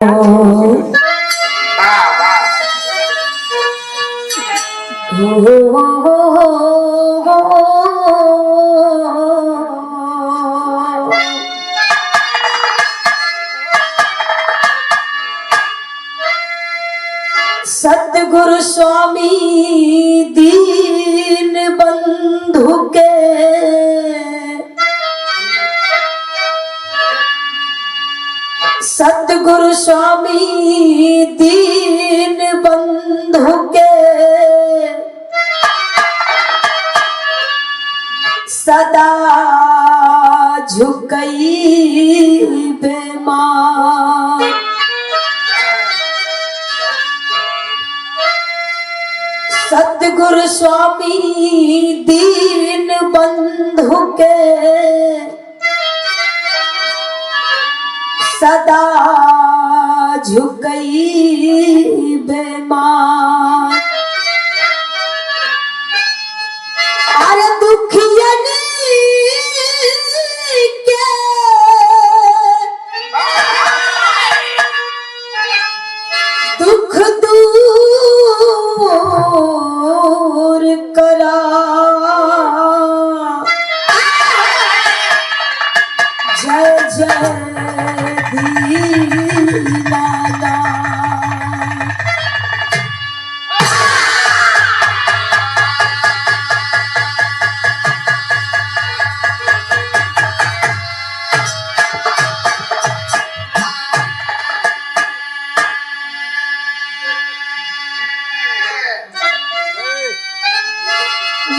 सतगुरु स्वामी दीन बंधु के सतगुरु स्वामी दीन बंधु के सदा झुकई बेमार। सतगुरु स्वामी दीन बंधु के सदा झुकई बेमार। अरे दुखियन के दुख दूर करा जय जय दीनाना।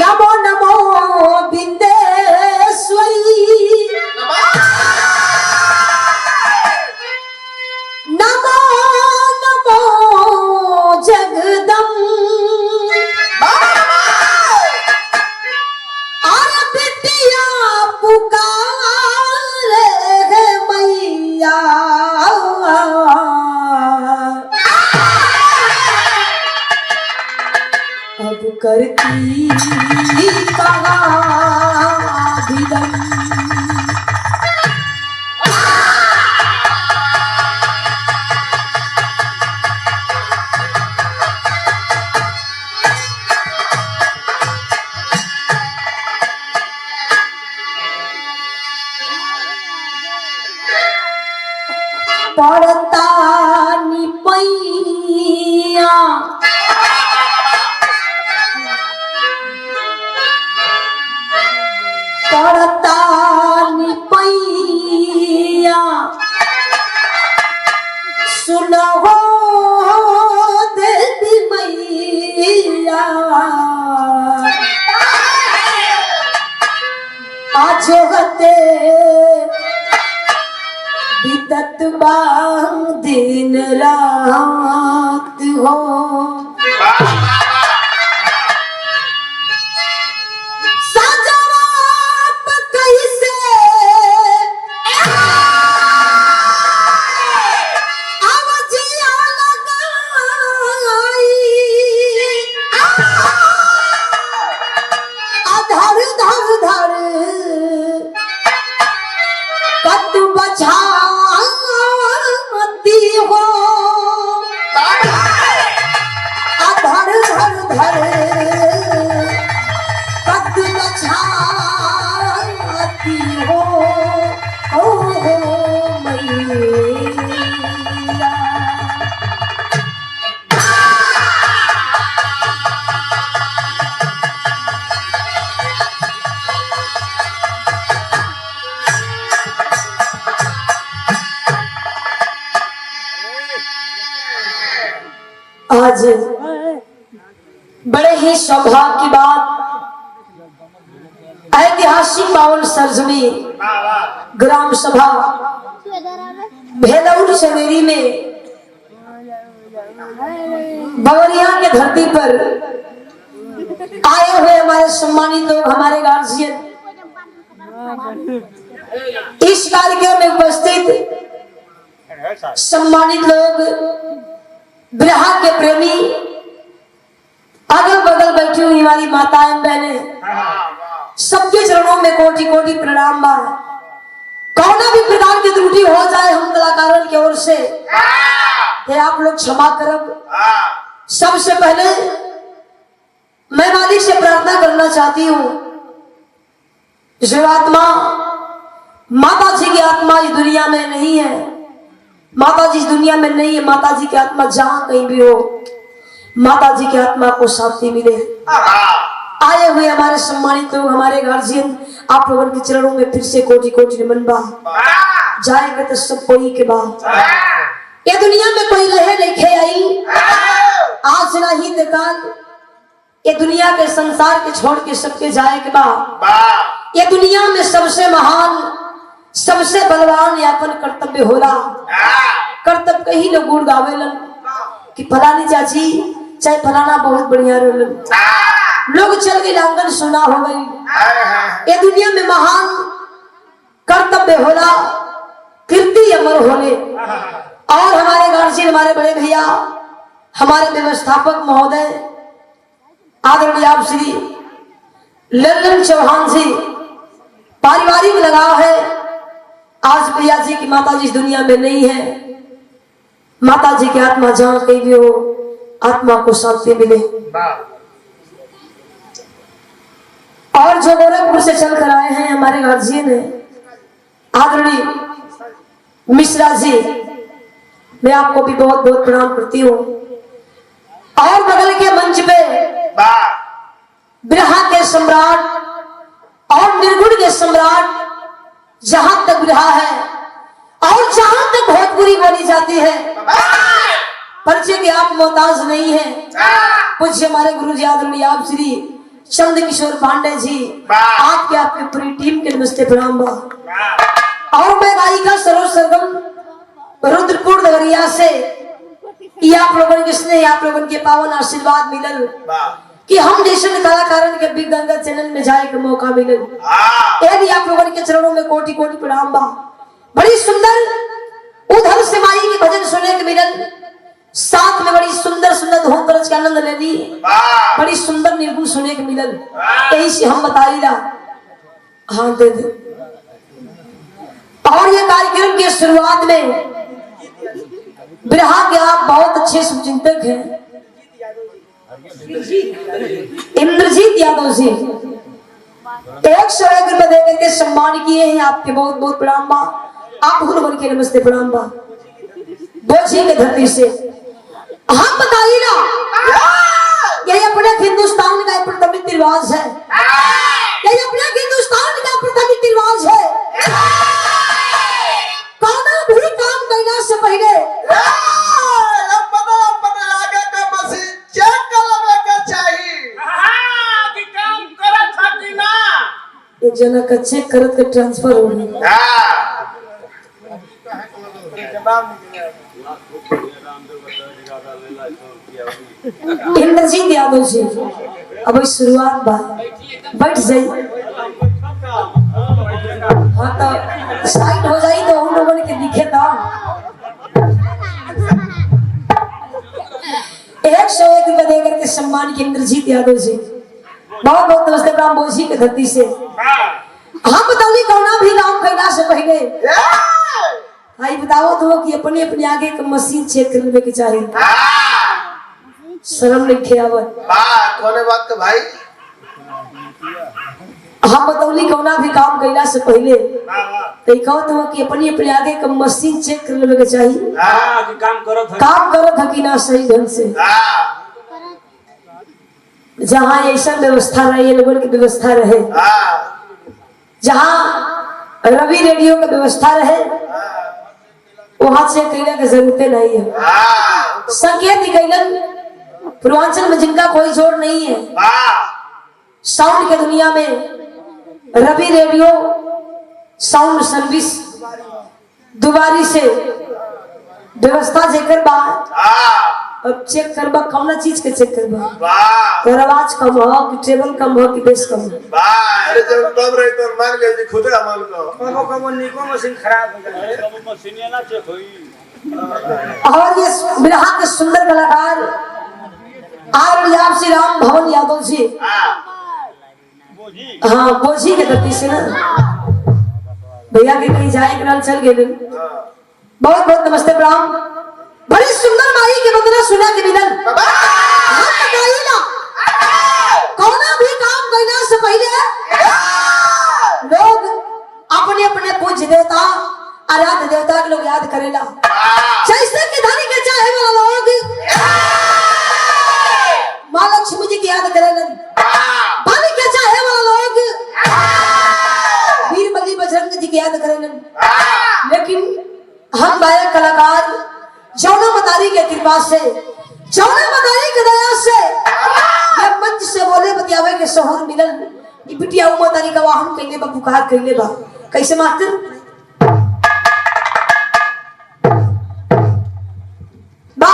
नमो नमो बिंदेश्वरी नमो नमो जगदम्ब। और बिटिया पुकारे है मैया अब करती कहाँ विलंब। पड़ता निपैया पड़ता निपैया सुनहो देवी मैया आज होते बीतत बांग दिन रात हो। सजवाप कैसे आवाजिया लगाई धर धर धर कत बझाती हो। धर धर धर कत बझाती हो मैया। आज बड़े ही सौभाग्य की बात, ऐतिहासिक पावन सरजमी ग्राम सभा भेलौर चमेरी में बवरिया के धरती पर आए हुए हमारे सम्मानित लोग, हमारे गार्जियन इस कार्यक्रम में उपस्थित सम्मानित लोग, बिरहा के प्रेमी, अगल बगल बैठी हुई हमारी माताएं बहनें, सबके चरणों में कोटि कोटि प्रणाम बा। कौना भी प्रकार की त्रुटि हो जाए हम कलाकारों की ओर से कि आप लोग क्षमा करब। सबसे पहले मैं मालिक से प्रार्थना करना चाहती हूँ, जो आत्मा माता जी की आत्मा इस दुनिया में नहीं है, माता जी इस दुनिया में नहीं है, माता जी की आत्मा जहां कहीं भी हो, माता जी की आत्मा को शांति मिले। आए हुए हमारे सम्मानित लोग, हमारे गार्जियन, आप लोगों के चरणों में फिर से कोटि कोटि नमन बा। जाएगा तो सब कोई के बाद ये दुनिया में कोई रहे लिखे आई, आज नहीं तो कल ये दुनिया के संसार के छोड़ के सबके जाए के बाद ये दुनिया में सबसे महान सबसे बलवान यापन कर्तव्य होला। कर्तव्य कहीं लोग गुण गावेलन कि फलानी चाची चाहे फलाना बहुत बढ़िया रोलन, लोग चल गए आंगन सुना हो गई। ये दुनिया में महान कर्तव्य होला, कीर्ति अमर होले। और हमारे गार्जियन, हमारे बड़े भैया, हमारे व्यवस्थापक महोदय आदरणीय आप श्री लल्लन चौहान जी, पारिवारिक लगाव है। आज भैया जी की माता जी इस दुनिया में नहीं है, माता जी की आत्मा जहां कहीं भी हो, आत्मा को शांति मिले। और जो गोरखपुर से चल कर आए हैं हमारे गार्जियन है आदरणीय मिश्रा जी, मैं आपको भी बहुत बहुत प्रणाम करती हूँ। और बगल के मंच पे बिरहा के सम्राट और निर्गुण के सम्राट, जहां तक बिरहा है और जहां तक भोजपुरी बोली जाती है, परिचय के आप मोहताज नहीं है। पूज्य हमारे गुरु जी आदरणीय आप श्री चंद किशोर पांडे जी, आपके आपकी पूरी टीम के नमस्ते प्रणाम बा। और मैं गायिका सरोज सरगम रुद्रपुर नगरिया से ये आप लोगों के स्नेह, आप लोगों के पावन आशीर्वाद मिलल कि हम जैसे कलाकार के बिग गंगा चैनल में जाए का मौका मिलल। यदि आप लोगों के चरणों में कोटि कोटि प्रणाम बा। बड़ी सुंदर उधर से माई के भजन सुने के मिलल, साथ में बड़ी सुंदर सुंदर धूम तरज के आनंद ले ली, बड़ी सुंदर निर्गुण सुने के मिलल। यही से हम बताइला, हाँ दे दे। और ये कार्यक्रम की शुरुआत में बिरहा के आप बहुत अच्छे शुभचिंतक हैं इंद्रजीत यादव जी, 101 रुपए देकर के सम्मान किए हैं, आपके बहुत बहुत प्रणाम बा। आप बन के नमस्ते प्रणाम बा। बोझी के धरती से हम बताइए ना, यही अपने हिंदुस्तान का प्रचलित रिवाज है, यही अपने हिंदुस्तान का प्रचलित रिवाज है। कौना भी काम करने से पहले एक जना का चेक करत के ट्रांसफर हो गई। इंद्रजीत यादव जी, अब शुरुआत बा, बैठ जाई। हाँ तो साइड हो जाई तो उन लोगों के दिखे था। 101 रुपए देकर के सम्मान की इंद्रजीत यादव जी, बहुत बहुत नमस्ते प्रणाम। बोझी के धरती से हम बताओ कौना भी नाम कहना से पहले भाई बताओ तो कि अपने अपने आगे का मशीन चेक कर लेने की चाहिए, शर्म नहीं खियावत। कोने बात तो भाई हम बताओ कौना भी काम कहना से पहले तो कहो तो कि अपने अपने आगे का मशीन चेक कर लेने की चाहिए, काम करो था कि ना सही ढंग से। जहाँ ऐसा व्यवस्था रहे, ये लोगों की व्यवस्था रहे, जहाँ रवि रेडियो का व्यवस्था रहे, वहां से कहने की जरूरत नहीं है। संकेत निकलन पूर्वांचल में जिनका कोई जोर नहीं है, साउंड के दुनिया में रवि रेडियो साउंड सर्विस दुबारी से व्यवस्था जेकर बा। अब चेक करबा कौन चीज के चेक करबा, और आवाज कम हो कि टेबल कम हो कि बेस कम हो। अरे जब कम रही तो मान के जी खुद अमल को कबो निको मशीन खराब हो जाए, कबो मशीन ना चेक होई। और ये बिरहा के सुंदर कलाकार आप श्री राम भवन यादव जी, हाँ बोझी के धरती से ना भैया के कहीं जाए के नाल चल गए। बहुत बहुत नमस्ते प्रणाम। बड़ी सुंदर माई के वंदना सुना के मिलन हम बताई ना कौना भी काम करना से पहले लोग अपने अपने पूज्य देवता आराध्य देवता के लोग याद करेला। जैसे कि धनी के चाहे वाला लोग माँ लक्ष्मी जी की याद करेला, बलि के चाहे वाला लोग वीर बलि बजरंग जी की याद करेला। लेकिन हम गायक कलाकार जौना मदारी के कृपा से जौना मदारी के दया से ये मंच से बोले बतियावे के शहर मिलन बिटिया मदारी का वाहन कइले बा पुकार कइले बा। कैसे मास्टर बा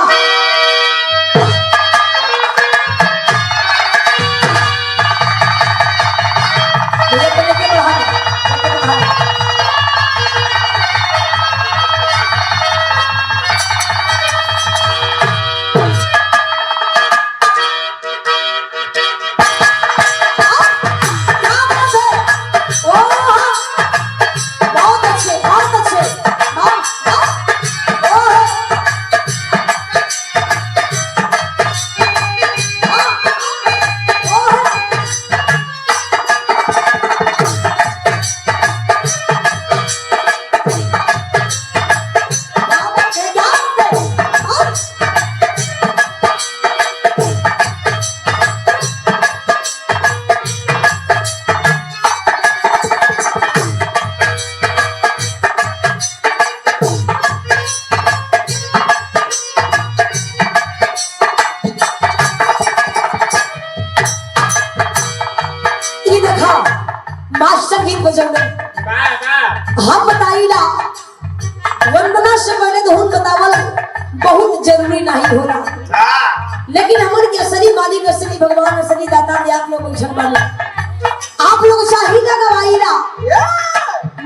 मास्टर गीत बजाऊंगा। हम बताइला वंदना से पहले तो हम बतावल बहुत जरूरी नहीं होला, लेकिन हमन के असली मालिक असली भगवान असली दाता ने आप लोग बैठल बानी। आप लोग चाहिला गवाइला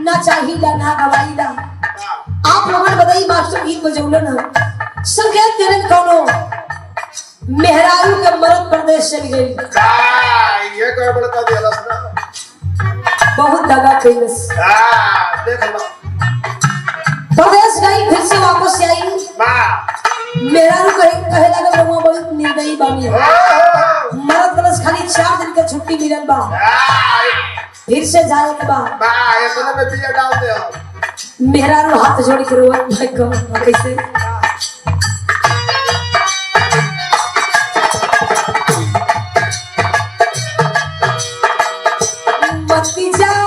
ना चाहिला ना गवाइला। आप लोगन बताई मास्टर गीत बजाऊंगा ना संकेत करें कोनो मेहरारू के मरद प्रदेश से गई ये क्या बड़का दिया ना बहुत दगा कैलस। देख लो प्रदेश गई फिर से वापस आई मेहरारू कहे लगा रहुआ बहुत निर्दयी बानी मरद प्रदेश खाली 4 दिन के छुट्टी मिलल बा फिर से जाए के बा इतने में बिया डाल दे। मेहरारू हाथ जोड़ के रोआ कैसे मती जा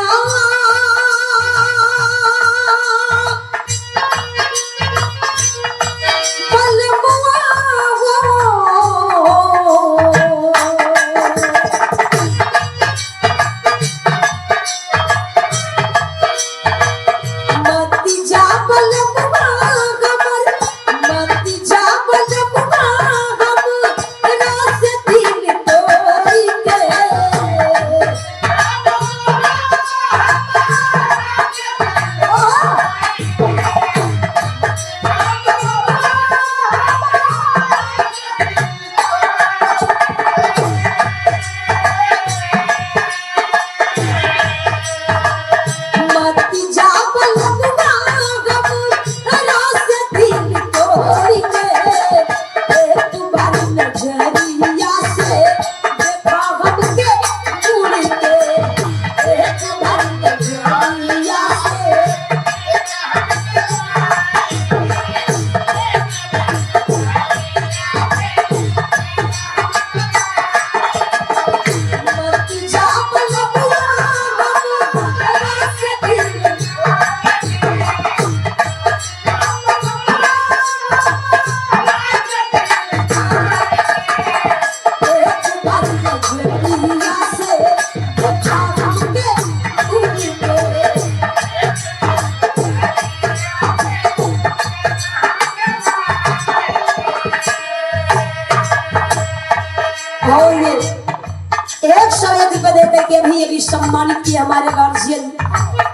के भी अभी सम्मानित किए हमारे गार्जियन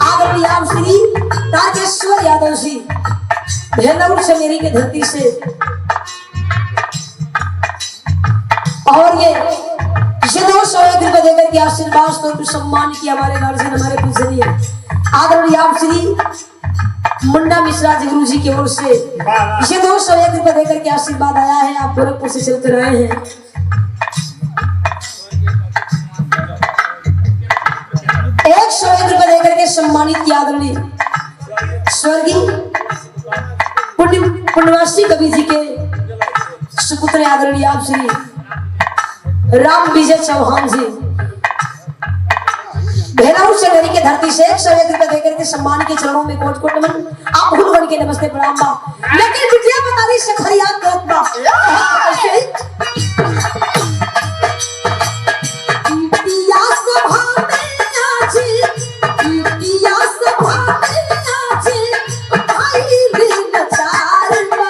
आदरणीय श्री राजेश्वर यादव जी भेलौर से मेरी के धरती से। और ये 201 रुपए देकर के आशीर्वाद स्वरूप सम्मान किया हमारे गार्जियन हमारे पूजनीय आदरणीय आप श्री मुन्ना मिश्रा जी गुरु जी की ओर से इसे 201 रुपए देकर के आशीर्वाद आया है। आप गोरखपुर से चलते रहे हैं। ₹101 देकर के सम्मानित किया आदरणीय स्वर्गीय पुण्यवासी कवि जी के सुपुत्र आदरणीय आप श्री राम विजय चौहान जी भेलाऊ से नरी के धरती से ₹101 देकर के सम्मान के चरणों में कोट कोट नमन। आप भूल बन के नमस्ते प्रणाम बा। लेकिन बिटिया बता दी सखरिया कहत बा बिटिया सभा में आजी बिटिया सभा में आजी भाई बिन चार बा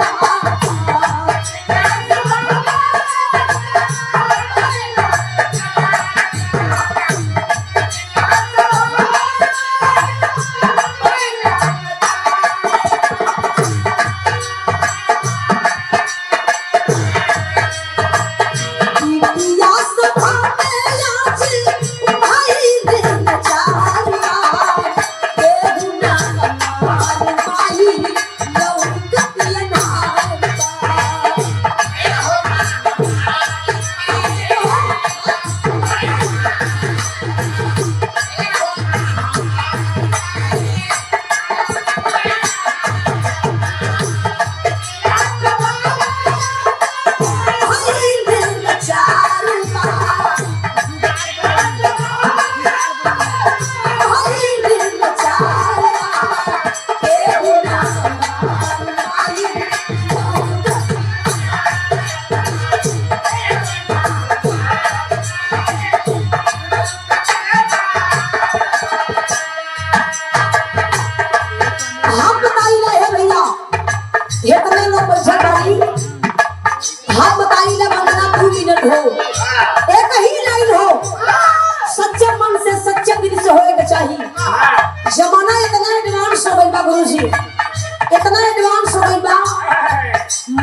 जमाना इतना एडवांस हो गई बा गुरुजी, इतना एडवांस हो गई बा।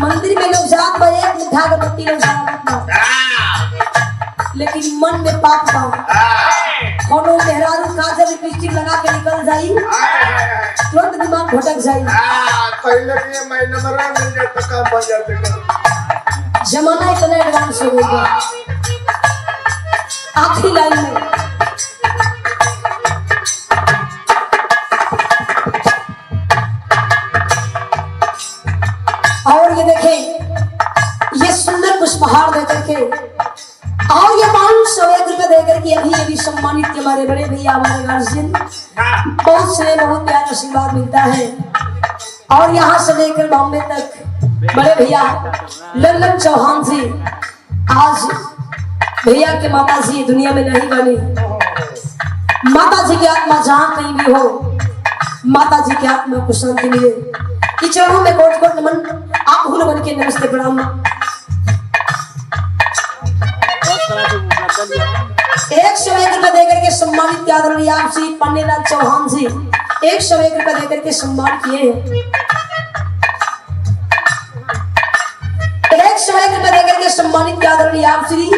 मंदिर में लोग जात बा एक मुठा के बत्ती लोग जलावत बा, लेकिन मन में पाप बा। कोनो मेहरारू काजल लिपस्टिक लगा के निकल जाई, तुरंत दिमाग भटक जाई। पहले के महीने में मिल जाए तो काम बन जाते। जमाना इतना एडवांस हो गई बा। आखिरी लाइन में और ये देखें, ये सुंदर पुष्पहार देकर के और ये 501 रुपए देकर के अभी सम्मानित के हमारे बड़े भैया हमारे गार्जियन बहुत से बहुत प्यार आशीर्वाद मिलता है। और यहाँ से लेकर बॉम्बे तक बड़े भैया लल्लन चौहान जी, आज भैया के माता जी दुनिया में नहीं बनी। माता जी की आत्मा जहाँ कहीं भी हो, माता जी की आत्मा को शांति मिले। कि चरणों में कोट कोट नमन। आप भूल बन के नमस्ते प्रणाम। 101 रुपए देकर के सम्मानित आदरणीय आप श्री पन्नेलाल चौहान जी 101 रुपए देकर के सम्मान किए हैं। 101 रुपए देकर के सम्मानित आदरणीय आप श्री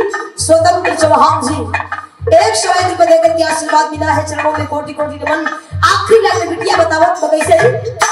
स्वतंत्र चौहान जी 101 रुपए देकर के आशीर्वाद मिला है। चरणों में कोटि कोटि नमन। आखिरी लाइन में बिटिया बतावत कैसे